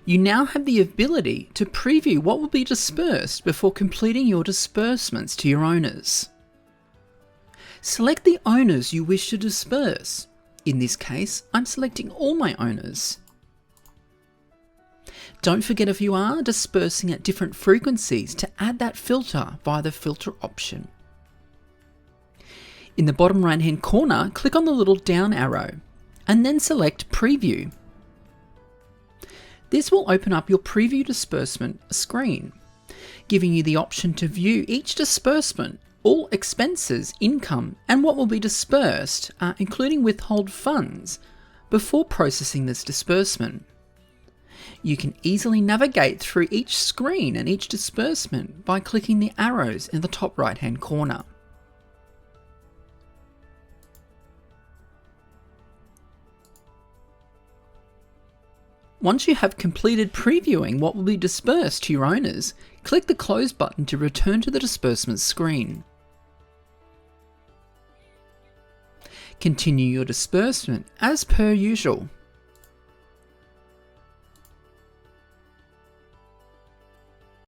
You now have the ability to preview what will be dispersed before completing your disbursements to your owners. Select the owners you wish to disperse. In this case, I'm selecting all my owners. Don't forget, if you are dispersing at different frequencies, to add that filter via the filter option. In the bottom right hand corner, click on the little down arrow and then select Preview. This will open up your Preview Disbursement screen, giving you the option to view each disbursement, all expenses, income, and what will be dispersed, including withhold funds, before processing this disbursement. You can easily navigate through each screen and each disbursement by clicking the arrows in the top right hand corner. Once you have completed previewing what will be dispersed to your owners, click the Close button to return to the disbursement screen. Continue your disbursement as per usual.